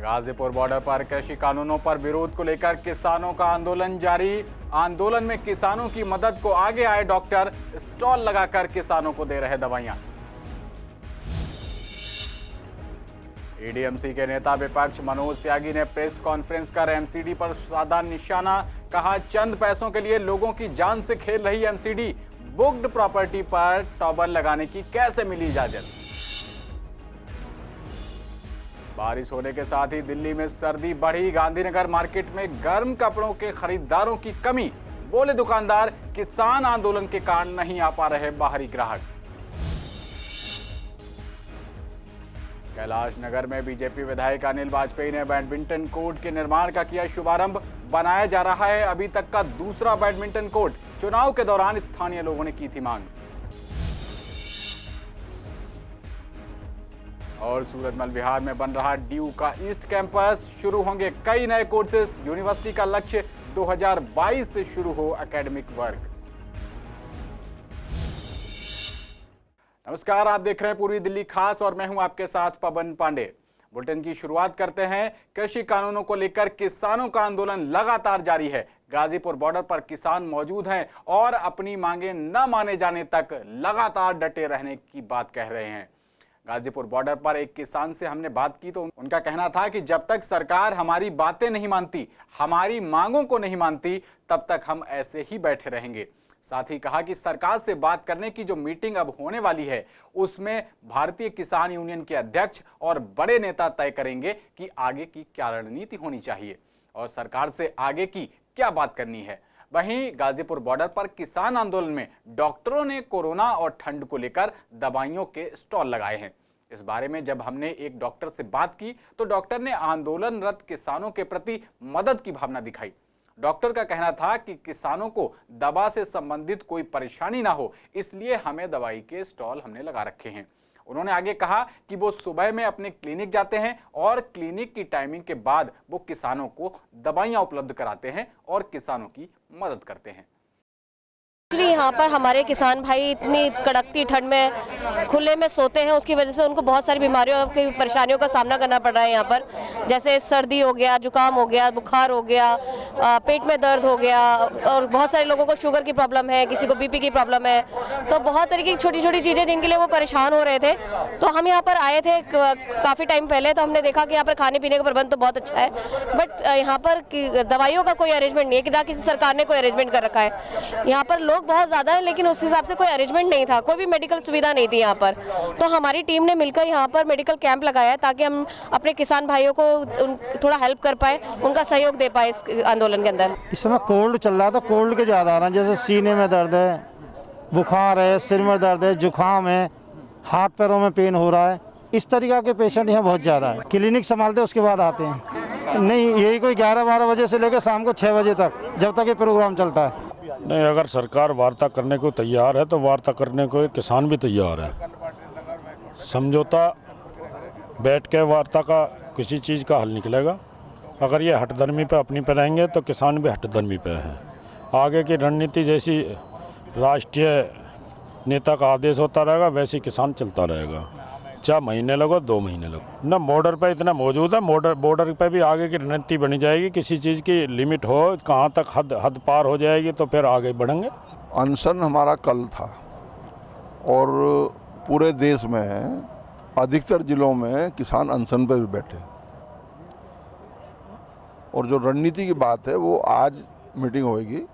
Ghazipur border पर कृषि कानूनों पर विरोध को लेकर किसानों का आंदोलन जारी। आंदोलन में किसानों की मदद को आगे आए डॉक्टर स्टॉल लगाकर किसानों को दे रहे दवाइयां। एडीएमसी के नेता विपक्ष मनोज त्यागी ने प्रेस कॉन्फ्रेंस कर एमसीडी पर साधा निशाना। कहा, चंद पैसों के लिए लोगों की जान से खेल रही एमसीडी। बुक्ड प्रॉपर्टी पर टॉवर लगाने की कैसे मिली इजाजत। बारिश होने के साथ ही दिल्ली में सर्दी बढ़ी। गांधीनगर मार्केट में गर्म कपड़ों के खरीदारों की कमी। बोले दुकानदार, किसान आंदोलन के कारण नहीं आ पा रहे बाहरी ग्राहक। कैलाश नगर में बीजेपी विधायक अनिल वाजपेयी ने बैडमिंटन कोर्ट के निर्माण का किया शुभारंभ। बनाया जा रहा है अभी तक का दूसरा बैडमिंटन कोर्ट। चुनाव के दौरान स्थानीय लोगों ने की थी मांग। और सूरजमल विहार में बन रहा ड्यू का ईस्ट कैंपस। शुरू होंगे कई नए कोर्सेस। यूनिवर्सिटी का लक्ष्य 2022 से शुरू हो एकेडमिक वर्क। नमस्कार, आप देख रहे हैं पूर्वी दिल्ली खास और मैं हूं आपके साथ पवन पांडे। बुलेटिन की शुरुआत करते हैं। कृषि कानूनों को लेकर किसानों का आंदोलन लगातार जारी है। गाजीपुर बॉर्डर पर किसान मौजूद हैं और अपनी मांगे न माने जाने तक लगातार डटे रहने की बात कह रहे हैं। गाजीपुर बॉर्डर पर एक किसान से हमने बात की तो उनका कहना था कि जब तक सरकार हमारी बातें नहीं मानती, हमारी मांगों को नहीं मानती, तब तक हम ऐसे ही बैठे रहेंगे। साथ ही कहा कि सरकार से बात करने की जो मीटिंग अब होने वाली है, उसमें भारतीय किसान यूनियन के अध्यक्ष और बड़े नेता तय करेंगे कि आगे की क्या रणनीति होनी चाहिए और सरकार से आगे की क्या बात करनी है। वहीं गाजीपुर बॉर्डर पर किसान आंदोलन में डॉक्टरों ने कोरोना और ठंड को लेकर दवाइयों के स्टॉल लगाए हैं। इस बारे में जब हमने एक डॉक्टर से बात की तो डॉक्टर ने आंदोलनरत किसानों के प्रति मदद की भावना दिखाई। डॉक्टर का कहना था कि किसानों को दवा से संबंधित कोई परेशानी ना हो, इसलिए हमें दवाई के स्टॉल हमने लगा रखे हैं। उन्होंने आगे कहा कि वो सुबह में अपने क्लिनिक जाते हैं और क्लिनिक की टाइमिंग के बाद वो किसानों को दवाइयां उपलब्ध कराते हैं और किसानों की मदद करते हैं। एक्चुअली यहाँ पर हमारे किसान भाई इतनी कड़कती ठंड में खुले में सोते हैं, उसकी वजह से उनको बहुत सारी बीमारियों की परेशानियों का सामना करना पड़ रहा है यहाँ पर। जैसे सर्दी हो गया, जुकाम हो गया, बुखार हो गया, पेट में दर्द हो गया और बहुत सारे लोगों को शुगर की प्रॉब्लम है, किसी को बीपी की प्रॉब्लम है। तो बहुत तरीके की छोटी छोटी चीज़ें जिनके लिए वो परेशान हो रहे थे। तो हम यहाँ पर आए थे काफ़ी टाइम पहले, तो हमने देखा कि यहाँ पर खाने पीने का प्रबंध तो बहुत अच्छा है, बट यहाँ पर दवाइयों का कोई अरेंजमेंट नहीं है कि किसी सरकार ने कोई अरेंजमेंट कर रखा है। यहाँ पर लोग बहुत ज़्यादा है लेकिन उस हिसाब से कोई अरेंजमेंट नहीं था, कोई भी मेडिकल सुविधा नहीं थी यहाँ पर। तो हमारी टीम ने मिलकर यहाँ पर मेडिकल कैंप लगाया है ताकि हम अपने किसान भाइयों को थोड़ा हेल्प कर पाए, उनका सहयोग दे पाए इस आंदोलन के अंदर। इस समय कोल्ड चल रहा है तो कोल्ड के ज़्यादा आ रहा है, जैसे सीने में दर्द है, बुखार है, सिर में दर्द है, जुकाम है, हाथ पैरों में पेन हो रहा है। इस तरीक़ा के पेशेंट यहाँ बहुत ज़्यादा है। क्लिनिक संभालते उसके बाद आते हैं। नहीं, यही कोई 11-12 बजे से लेकर शाम को 6 बजे तक, जब तक ये प्रोग्राम चलता है। नहीं, अगर सरकार वार्ता करने को तैयार है तो वार्ता करने को किसान भी तैयार है। समझौता बैठ के वार्ता का किसी चीज़ का हल निकलेगा। अगर ये हठधर्मी पे अपनी पे रहेंगे तो किसान भी हठधर्मी पे है। आगे की रणनीति जैसी राष्ट्रीय नेता का आदेश होता रहेगा वैसे किसान चलता रहेगा, चाहे महीने लगो 2 महीने लगो। ना बॉर्डर पे इतना मौजूद है, बॉर्डर पे भी आगे की रणनीति बनी जाएगी। किसी चीज़ की लिमिट हो, कहाँ तक हद पार हो जाएगी तो फिर आगे बढ़ेंगे। अनशन हमारा कल था और पूरे देश में अधिकतर जिलों में किसान अनशन पर भी बैठे और जो रणनीति की बात है वो आज मीटिंग होएगी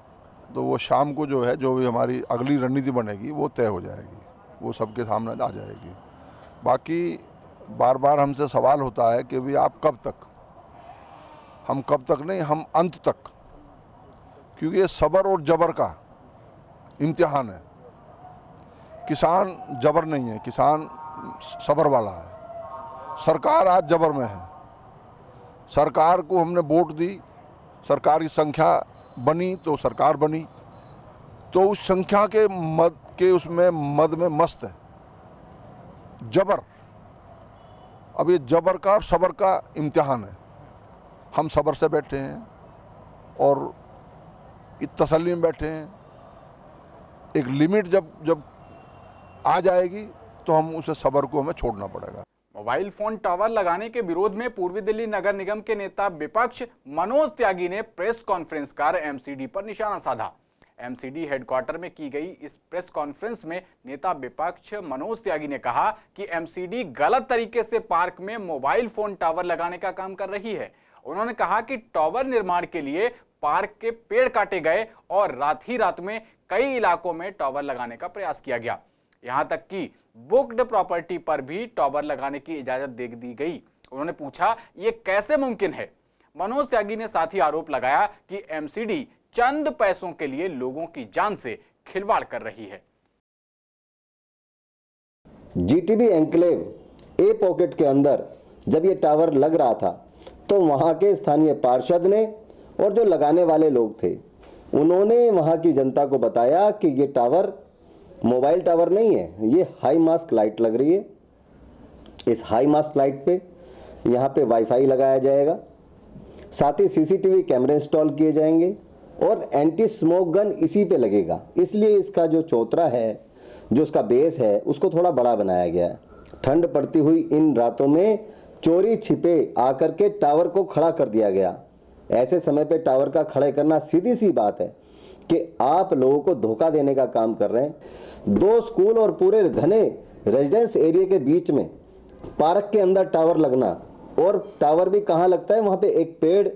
तो वो शाम को जो है, जो भी हमारी अगली रणनीति बनेगी वो तय हो जाएगी, वो सबके सामने आ जाएगी। बाकी बार बार हमसे सवाल होता है कि भाई आप कब तक, हम कब तक नहीं, हम अंत तक, क्योंकि ये सब्र और जबर का इम्तिहान है। किसान जबर नहीं है, किसान सब्र वाला है। सरकार आज जबर में है। सरकार को हमने वोट दी, सरकार की संख्या बनी तो सरकार बनी, तो उस संख्या के मद में मस्त है जबर। अब ये जबर का और सब्र का इम्तिहान है। हम सब्र से बैठे हैं और तसल्ली में बैठे हैं। एक लिमिट जब आ जाएगी तो हम उसे सब्र को हमें छोड़ना पड़ेगा। मोबाइल फोन टावर लगाने के विरोध में पूर्वी दिल्ली नगर निगम के नेता विपक्ष मनोज त्यागी ने प्रेस कॉन्फ्रेंस कर एमसीडी पर निशाना साधा। एमसीडी हेडक्वार्टर में की गई इस प्रेस कॉन्फ्रेंस में नेता विपक्ष मनोज त्यागी ने कहा कि एमसीडी गलत तरीके से पार्क में मोबाइल फोन टावर लगाने का काम कर रही है। उन्होंने कहा कि टावर निर्माण के लिए पार्क के पेड़ काटे गए और रात ही रात में कई इलाकों में टावर लगाने का प्रयास किया गया। यहां तक कि बुक्ड प्रॉपर्टी पर भी टावर लगाने की इजाजत दे दी गई। उन्होंने पूछा, ये कैसे मुमकिन है? मनोज त्यागी ने साथ ही आरोप लगाया कि एमसीडी चंद पैसों के लिए लोगों की जान से खिलवाड़ कर रही है। जीटीबी एन्क्लेव ए पॉकेट के अंदर जब ये टावर लग रहा था तो वहाँ के स्थानीय पार्षद ने और जो लगाने वाले लोग थे उन्होंने वहाँ की जनता को बताया कि ये टावर मोबाइल टावर नहीं है, ये हाई मास्ट लाइट लग रही है। इस हाई मास्ट लाइट पे यहाँ पे वाईफाई लगाया जाएगा, साथ ही सीसीटीवी कैमरे इंस्टॉल किए जाएंगे और एंटी स्मोक गन इसी पे लगेगा। इसलिए इसका जो चौतरा है, जो उसका बेस है, उसको थोड़ा बड़ा बनाया गया है। ठंड पड़ती हुई इन रातों में चोरी छिपे आकर के टावर को खड़ा कर दिया गया। ऐसे समय पे टावर का खड़े करना सीधी सी बात है कि आप लोगों को धोखा देने का काम कर रहे हैं। 2 स्कूल और पूरे घने रेजिडेंस एरिया के बीच में पार्क के अंदर टावर लगना, और टावर भी कहाँ लगता है, वहाँ पे एक पेड़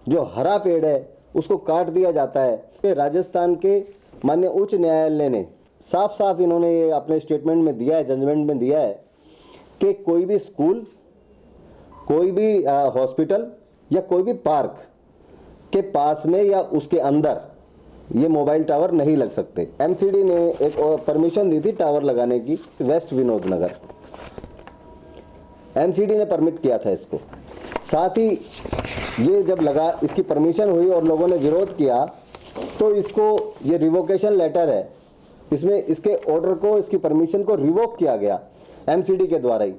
जो हरा पेड़ है उसको काट दिया जाता है। राजस्थान के माननीय उच्च न्यायालय ने साफ साफ इन्होंने ये अपने स्टेटमेंट में दिया है, जजमेंट में दिया है कि कोई भी स्कूल, कोई भी हॉस्पिटल या कोई भी पार्क के पास में या उसके अंदर ये मोबाइल टावर नहीं लग सकते। एमसीडी ने एक और परमिशन दी थी टावर लगाने की, वेस्ट विनोद नगर एमसीडी ने परमिट किया था इसको। साथ ही ये जब लगा, इसकी परमिशन हुई और लोगों ने विरोध किया तो इसको, ये रिवोकेशन लेटर है, इसमें इसके ऑर्डर को, इसकी परमिशन को रिवोक किया गया एमसीडी के द्वारा ही।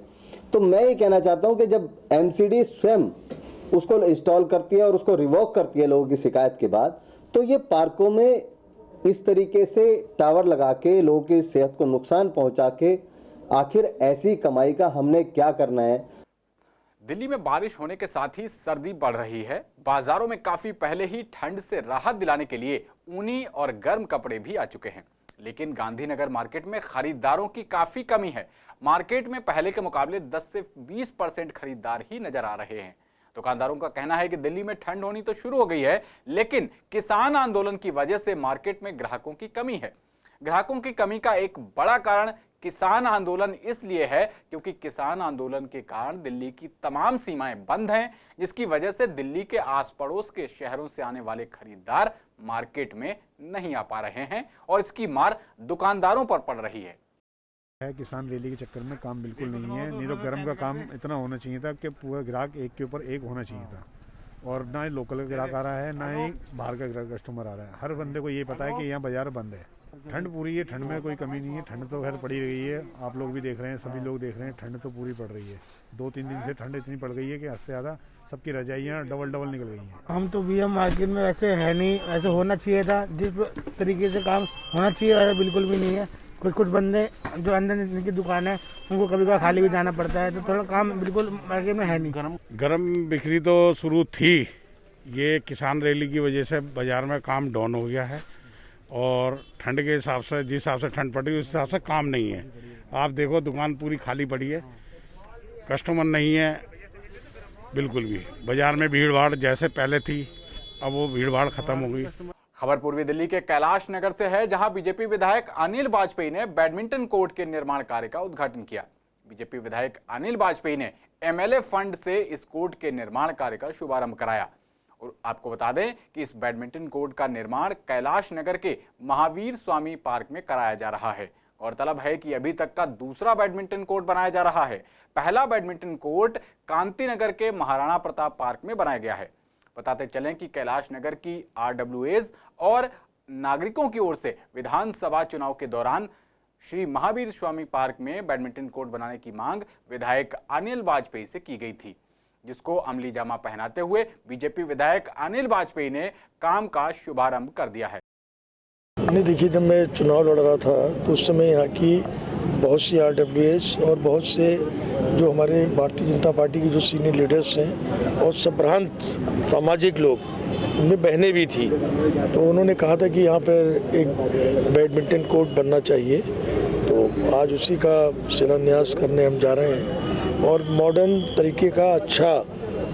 तो मैं ये कहना चाहता हूँ कि जब एमसीडी स्वयं उसको इंस्टॉल करती है और उसको रिवोक करती है लोगों की शिकायत के बाद, तो ये पार्कों में इस तरीके से टावर लगा के लोगों की सेहत को नुकसान पहुंचा के आखिर ऐसी कमाई का हमने क्या करना है। दिल्ली में बारिश होने के साथ ही सर्दी बढ़ रही है। बाजारों में काफी पहले ही ठंड से राहत दिलाने के लिए ऊनी और गर्म कपड़े भी आ चुके हैं, लेकिन गांधीनगर मार्केट में खरीदारों की काफी कमी है। मार्केट में पहले के मुकाबले 10 से 20% खरीदार ही नजर आ रहे हैं। दुकानदारों का कहना है कि दिल्ली में ठंड होनी तो शुरू हो गई है, लेकिन किसान आंदोलन की वजह से मार्केट में ग्राहकों की कमी है। ग्राहकों की कमी का एक बड़ा कारण किसान आंदोलन इसलिए है क्योंकि किसान आंदोलन के कारण दिल्ली की तमाम सीमाएं बंद हैं, जिसकी वजह से दिल्ली के आस पड़ोस के शहरों से आने वाले खरीदार मार्केट में नहीं आ पा रहे हैं और इसकी मार दुकानदारों पर पड़ रही है। किसान रैली के चक्कर में काम बिल्कुल नहीं है। नहीं तो गर्म का काम इतना होना चाहिए था कि पूरा ग्राहक एक के ऊपर एक होना चाहिए था, और ना ही लोकल ग्राहक आ रहा है, ना ही बाहर का ग्राहक कस्टमर आ रहा है। हर बंदे को ये पता है कि यहाँ बाजार बंद है। ठंड पूरी है, ठंड में कोई कमी नहीं है। ठंड तो खैर पड़ी रही है, आप लोग भी देख रहे हैं, सभी लोग देख रहे हैं, ठंड तो पूरी पड़ रही है। 2-3 दिन से ठंड इतनी पड़ गई है कि हद से ज़्यादा सबकी रजाइयाँ डबल निकल गई हैं। हम तो भैया मार्केट में वैसे है नहीं, ऐसे होना चाहिए था। जिस तरीके से काम होना चाहिए वैसे बिल्कुल भी नहीं है। कुछ बंदे जो अंदर की दुकान है उनको कभी कभी खाली भी जाना पड़ता है, तो थोड़ा काम बिल्कुल मार्केट में है नहीं। गर्म बिक्री तो शुरू थी, ये किसान रैली की वजह से बाज़ार में काम डाउन हो गया है, और ठंड के हिसाब से, जिस हिसाब से ठंड पड़ी उस हिसाब से काम नहीं है। आप देखो दुकान पूरी खाली पड़ी है, कस्टमर नहीं है बिल्कुल भी। बाज़ार में भीड़ भाड़ जैसे पहले थी, अब वो भीड़ भाड़ खत्म हो गई। खबर पूर्वी दिल्ली के कैलाश नगर से है, जहां बीजेपी विधायक अनिल वाजपेयी ने बैडमिंटन कोर्ट के निर्माण कार्य का उद्घाटन किया। बीजेपी विधायक अनिल वाजपेयी ने एमएलए फंड से इस कोर्ट के निर्माण कार्य का शुभारंभ कराया। और आपको बता दें कि इस बैडमिंटन कोर्ट का निर्माण कैलाश नगर के महावीर स्वामी पार्क में कराया जा रहा है। गौरतलब है कि अभी तक का दूसरा बैडमिंटन कोर्ट बनाया जा रहा है। पहला बैडमिंटन कोर्ट कांति नगर के महाराणा प्रताप पार्क में बनाया गया है। बताते चलें कि कैलाश नगर की आरडब्ल्यूएज और नागरिकों की ओर से विधानसभा चुनाव के दौरान श्री महावीर स्वामी पार्क में बैडमिंटन कोर्ट बनाने की मांग विधायक अनिल वाजपेयी से की गई थी, जिसको अमली जामा पहनाते हुए बीजेपी विधायक अनिल वाजपेयी ने काम का शुभारंभ कर दिया है। नहीं, देखिए, जब मैं चुनाव लड़ रहा था तो उस समय यहाँ की बहुत सी RWS और बहुत से जो हमारे भारतीय जनता पार्टी के जो सीनियर लीडर्स हैं और संभ्रांत सामाजिक लोग, उनमें बहनें भी थी, तो उन्होंने कहा था कि यहाँ पर एक बैडमिंटन कोर्ट बनना चाहिए। तो आज उसी का शिलान्यास करने हम जा रहे हैं और मॉडर्न तरीके का अच्छा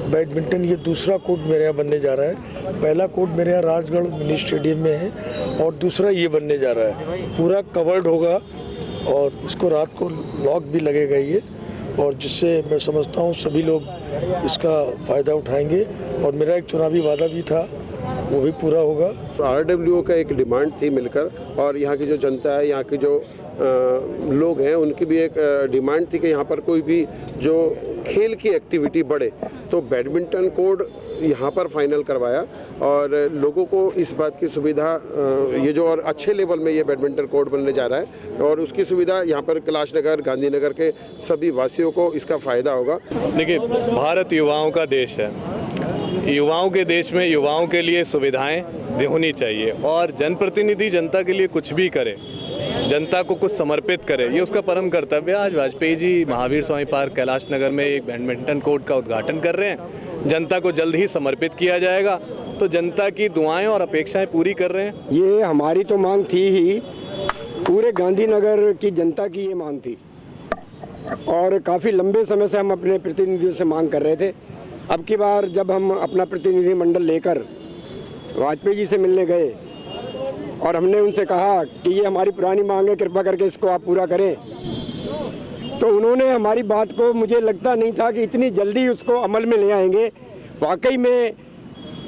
बैडमिंटन, ये दूसरा कोर्ट मेरे यहाँ बनने जा रहा है। पहला कोर्ट मेरे यहाँ राजगढ़ मिनी स्टेडियम में है और दूसरा ये बनने जा रहा है। पूरा कवर्ड होगा और इसको रात को लॉक भी लगेगा ये, और जिससे मैं समझता हूँ सभी लोग इसका फ़ायदा उठाएंगे और मेरा एक चुनावी वादा भी था, वो भी पूरा होगा। RWO का एक डिमांड थी मिलकर, और यहाँ की जो जनता है, यहाँ के जो लोग हैं, उनकी भी एक डिमांड थी कि यहाँ पर कोई भी जो खेल की एक्टिविटी बढ़े, तो बैडमिंटन कोर्ट यहाँ पर फाइनल करवाया और लोगों को इस बात की सुविधा, ये जो और अच्छे लेवल में ये बैडमिंटन कोर्ट बनने जा रहा है और उसकी सुविधा यहाँ पर कैलाश नगर, गांधीनगर के सभी वासियों को इसका फ़ायदा होगा। देखिए, भारत युवाओं का देश है। युवाओं के देश में युवाओं के लिए सुविधाएं होनी चाहिए और जनप्रतिनिधि जनता के लिए कुछ भी करे, जनता को कुछ समर्पित करे, ये उसका परम कर्तव्य है। आज वाजपेयी जी महावीर स्वामी पार्क कैलाश नगर में एक बैडमिंटन कोर्ट का उद्घाटन कर रहे हैं, जनता को जल्द ही समर्पित किया जाएगा। तो जनता की दुआएं और अपेक्षाएं पूरी कर रहे हैं। ये हमारी तो मांग थी ही, पूरे गांधीनगर की जनता की ये मांग थी और काफ़ी लंबे समय से हम अपने प्रतिनिधियों से मांग कर रहे थे। अब की बार जब हम अपना प्रतिनिधि मंडल लेकर वाजपेयी जी से मिलने गए और हमने उनसे कहा कि ये हमारी पुरानी मांग है, कृपा करके इसको आप पूरा करें, तो उन्होंने हमारी बात को, मुझे लगता नहीं था कि इतनी जल्दी उसको अमल में ले आएंगे। वाकई में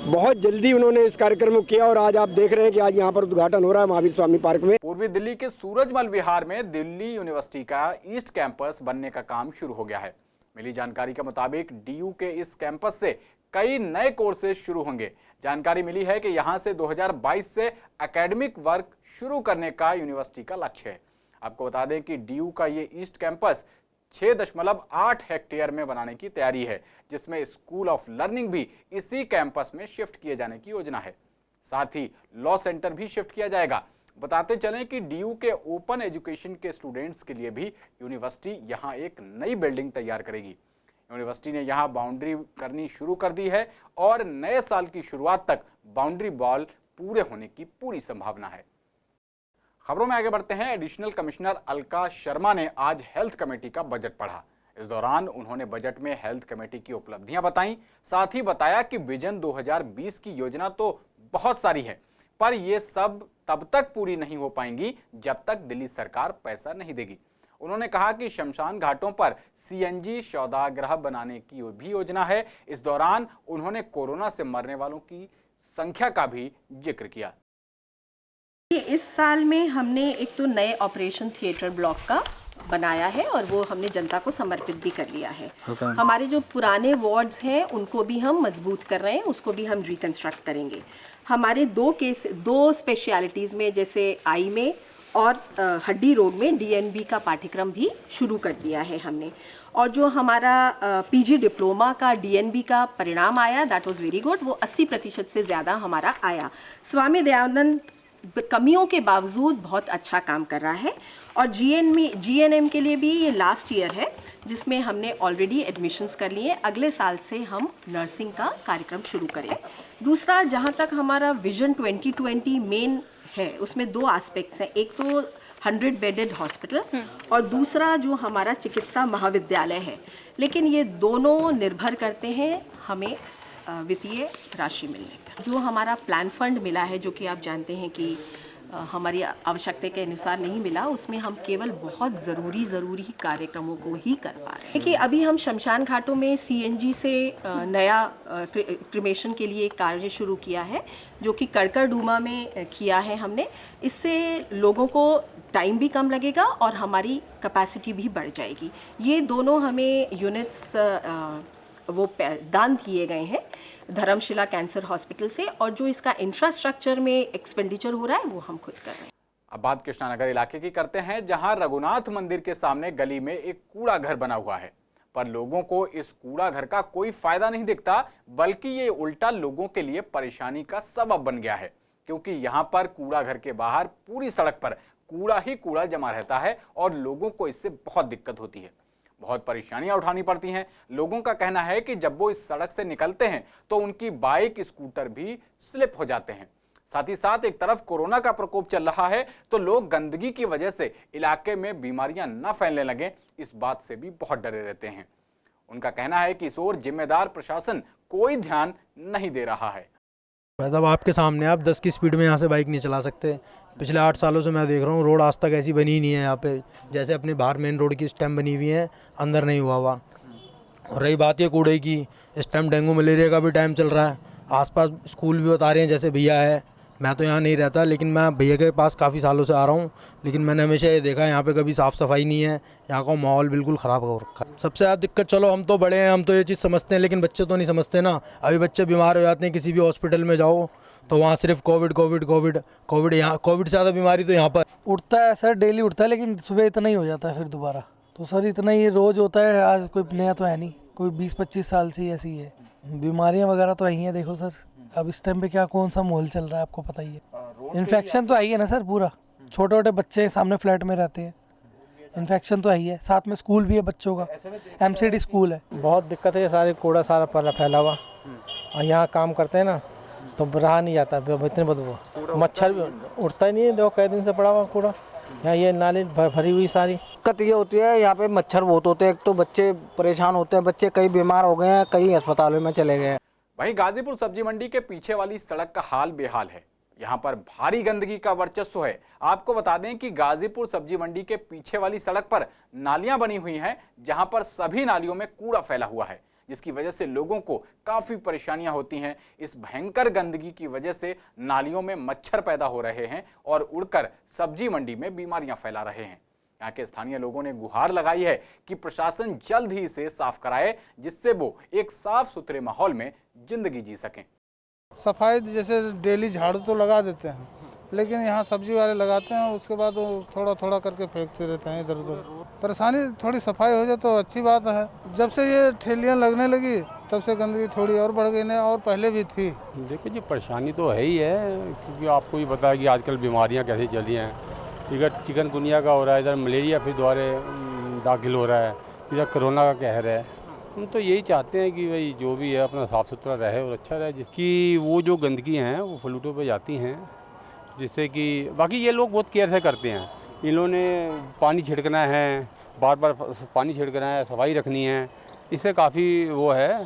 बहुत जल्दी उन्होंने इस कार्यक्रम को किया और आज आप देख रहे हैं कि आज यहाँ पर उद्घाटन हो रहा है महावीर स्वामी पार्क में। पूर्वी दिल्ली के सूरजमल विहार में दिल्ली यूनिवर्सिटी का ईस्ट कैंपस बनने का काम शुरू हो गया है। मिली जानकारी के मुताबिक DU के इस कैंपस से कई नए कोर्सेज शुरू होंगे। जानकारी मिली है कि यहां से 2022 से एकेडमिक वर्क शुरू करने का यूनिवर्सिटी का लक्ष्य है। आपको बता दें कि DU का ये ईस्ट कैंपस 6.8 हेक्टेयर में बनाने की तैयारी है, जिसमें स्कूल ऑफ लर्निंग भी इसी कैंपस में शिफ्ट किए जाने की योजना है। साथ ही लॉ सेंटर भी शिफ्ट किया जाएगा। बताते चलें कि DU के ओपन एजुकेशन के स्टूडेंट्स के लिए भी यूनिवर्सिटी यहां एक नई बिल्डिंग तैयार करेगी। यूनिवर्सिटी ने यहां बाउंड्री करनी शुरू कर दी है और नए साल की शुरुआत तक बाउंड्री वॉल पूरे होने की पूरी संभावना है। खबरों में आगे बढ़ते हैं। एडिशनल कमिश्नर अलका शर्मा ने आज हेल्थ कमेटी का बजट पढ़ा। इस दौरान उन्होंने बजट में हेल्थ कमेटी की उपलब्धियां बताई। साथ ही बताया कि विजन 2020 की योजना तो बहुत सारी है, पर ये सब तब तक पूरी नहीं हो पाएंगी जब तक दिल्ली सरकार पैसा नहीं देगी। उन्होंने कहा कि शमशान घाटों पर CNG सौदागृह बनाने की भी योजना है। इस दौरान उन्होंने कोरोना से मरने वालों की संख्या का भी जिक्र किया। इस साल में हमने एक तो नए ऑपरेशन थिएटर ब्लॉक का बनाया है और वो हमने जनता को समर्पित भी कर लिया है। हमारे जो पुराने वार्ड्स हैं उनको भी हम मजबूत कर रहे हैं, उसको भी हम रिकंस्ट्रक्ट करेंगे। हमारे दो स्पेशलिटीज़ में, जैसे आई में और हड्डी रोग में DNB का पाठ्यक्रम भी शुरू कर दिया है हमने। और जो हमारा PG डिप्लोमा का DNB का परिणाम आया, दैट वाज वेरी गुड। वो 80% से ज़्यादा हमारा आया। स्वामी दयानंद कमियों के बावजूद बहुत अच्छा काम कर रहा है। और GNM के लिए भी ये लास्ट ईयर है, जिसमें हमने ऑलरेडी एडमिशन्स कर लिए। अगले साल से हम नर्सिंग का कार्यक्रम शुरू करें। दूसरा, जहाँ तक हमारा विजन 2020 मेन है, उसमें 2 एस्पेक्ट्स हैं। एक तो 100 बेडेड हॉस्पिटल और दूसरा जो हमारा चिकित्सा महाविद्यालय है। लेकिन ये दोनों निर्भर करते हैं हमें वित्तीय राशि मिलने पर। जो हमारा प्लान फंड मिला है, जो कि आप जानते हैं कि हमारी आवश्यकता के अनुसार नहीं मिला, उसमें हम केवल बहुत ज़रूरी कार्यक्रमों को ही कर पा रहे हैं। देखिए, अभी हम शमशान घाटों में CNG से नया क्रिमेशन के लिए कार्य शुरू किया है, जो कि कड़कड़डूमा में किया है हमने। इससे लोगों को टाइम भी कम लगेगा और हमारी कैपेसिटी भी बढ़ जाएगी। ये दोनों हमें यूनिट्स वो दान किए गए हैं धर्मशिला कैंसर हॉस्पिटल से, और जो इसका इंफ्रास्ट्रक्चर में एक्सपेंडिचर हो रहा है वो हम खुद कर रहे हैं। अब बात कृष्णानगर इलाके की करते हैं, जहां रघुनाथ मंदिर के सामने गली में एक कूड़ा घर बना हुआ है, पर लोगों को इस कूड़ा घर का कोई फायदा नहीं दिखता, बल्कि ये उल्टा लोगों के लिए परेशानी का सबब बन गया है। क्योंकि यहाँ पर कूड़ा घर के बाहर पूरी सड़क पर कूड़ा ही कूड़ा जमा रहता है और लोगों को इससे बहुत दिक्कत होती है, बहुत परेशानियां उठानी पड़ती हैं। लोगों का कहना है कि जब वो इस सड़क से निकलते हैं तो उनकी बाइक, स्कूटर भी स्लिप हो जाते हैं। साथ ही साथ एक तरफ कोरोना का प्रकोप चल रहा है तो लोग गंदगी की वजह से इलाके में बीमारियां न फैलने लगें, इस बात से भी बहुत डरे रहते हैं। उनका कहना है कि इस ओर जिम्मेदार प्रशासन कोई ध्यान नहीं दे रहा है। मतलब आपके सामने आप 10 की स्पीड में यहाँ से बाइक नहीं चला सकते। पिछले 8 सालों से मैं देख रहा हूँ रोड आज तक ऐसी बनी ही नहीं है यहाँ पे, जैसे अपने बाहर मेन रोड की स्टैम्प बनी हुई है, अंदर नहीं हुआ हुआ। और रही बात ये कूड़े की, इस टाइम डेंगू मलेरिया का भी टाइम चल रहा है। आसपास स्कूल भी बता रहे हैं, जैसे भैया है, मैं तो यहाँ नहीं रहता लेकिन मैं भैया के पास काफ़ी सालों से आ रहा हूँ, लेकिन मैंने हमेशा ये देखा है यहाँ पे कभी साफ़ सफाई नहीं है, यहाँ का माहौल बिल्कुल ख़राब हो रखा है। सबसे ज़्यादा दिक्कत, चलो हम तो बड़े हैं, हम तो ये चीज़ समझते हैं, लेकिन बच्चे तो नहीं समझते ना। अभी बच्चे बीमार हो जाते हैं, किसी भी हॉस्पिटल में जाओ तो वहाँ सिर्फ कोविड, यहाँ कोविड से ज़्यादा बीमारी तो यहाँ पर उठता है सर, डेली उठता है, लेकिन सुबह इतना ही हो जाता है फिर दोबारा। तो सर इतना ही रोज़ होता है, आज कोई नया तो है नहीं, कोई 20-25 साल से ऐसी है। बीमारियाँ वगैरह तो आई हैं, देखो सर अब इस टाइम पे क्या कौन सा माहौल चल रहा है आपको पता ही है। इन्फेक्शन तो आई है ना सर, पूरा छोटे छोटे बच्चे सामने फ्लैट में रहते हैं, इन्फेक्शन तो आई है। साथ में स्कूल भी है बच्चों का, MCD स्कूल है। बहुत दिक्कत है, सारे कूड़ा सारा फैला हुआ, और यहाँ काम करते हैं ना तो रहा नहीं जाता, इतने बदबू, मच्छर भी उठता ही नहीं है। देखो कई दिन से पड़ा हुआ कूड़ा, यहाँ ये नाली भरी हुई सारी। दिक्कत ये होती है यहाँ पे मच्छर बहुत होते हैं, एक तो बच्चे परेशान होते हैं, बच्चे कई बीमार हो गए हैं, कई अस्पतालों में चले गए हैं। वहीं गाजीपुर सब्जी मंडी के पीछे वाली सड़क का हाल बेहाल है, यहाँ पर भारी गंदगी का वर्चस्व है। आपको बता दें कि गाजीपुर सब्जी मंडी के पीछे वाली सड़क पर नालियां बनी हुई हैं, जहां पर सभी नालियों में कूड़ा फैला हुआ है, जिसकी वजह से लोगों को काफी परेशानियां होती हैं। इस भयंकर गंदगी की वजह से नालियों में मच्छर पैदा हो रहे हैं और उड़कर सब्जी मंडी में बीमारियां फैला रहे हैं। यहाँ के स्थानीय लोगों ने गुहार लगाई है कि प्रशासन जल्द ही इसे साफ कराए, जिससे वो एक साफ सुथरे माहौल में जिंदगी जी सकें। सफाई जैसे डेली झाड़ू तो लगा देते हैं, लेकिन यहाँ सब्जी वाले लगाते हैं, उसके बाद वो थोड़ा थोड़ा करके फेंकते रहते हैं इधर उधर। परेशानी थोड़ी सफाई हो जाए तो अच्छी बात है। जब से ये ठेलियाँ लगने लगी तब से गंदगी थोड़ी और बढ़ गई है, और पहले भी थी। देखो जी, परेशानी तो है ही है, क्योंकि आपको ये पता है कि आजकल बीमारियाँ कैसी चली हैं। इधर चिकनगुनिया का हो रहा है, इधर मलेरिया फिर दोबारा दाखिल हो रहा है, इधर कोरोना का कहर है। हम तो यही चाहते हैं कि भाई जो भी है अपना साफ़ सुथरा रहे और अच्छा रहे, जिसकी वो जो गंदगी हैं वो फलूटों पे जाती हैं, जिससे कि बाकी ये लोग बहुत केयर से करते हैं। इन्होंने पानी छिड़कना है, बार बार पानी छिड़कना है, सफाई रखनी है, इससे काफ़ी वो है।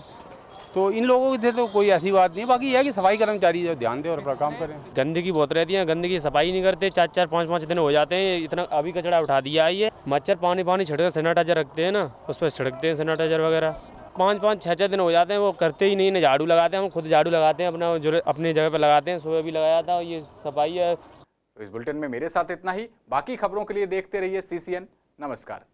तो इन लोगों से तो कोई ऐसी बात नहीं, बाकी यह है कि सफाई कर्मचारी जो ध्यान दें और अपना काम करें। गंदगी बहुत रहती है, गंदगी सफाई नहीं करते, 4-4, 5-5 दिन हो जाते हैं, इतना अभी कचरा उठा दिया है। ये मच्छर पानी छिड़कर सैनिटाइजर रखते हैं ना, उस पर छिड़कते हैं सैनिटाइजर वगैरह। 5-5, 6-6 दिन हो जाते हैं, वो करते ही नहीं, झाड़ू लगाते हैं, हम खुद झाड़ू लगाते हैं, अपना जो अपनी जगह पर लगाते हैं, सुबह भी लगाया था, ये सफाई है। इस बुलेटिन में मेरे साथ इतना ही। बाकी खबरों के लिए देखते रहिए CCN। नमस्कार।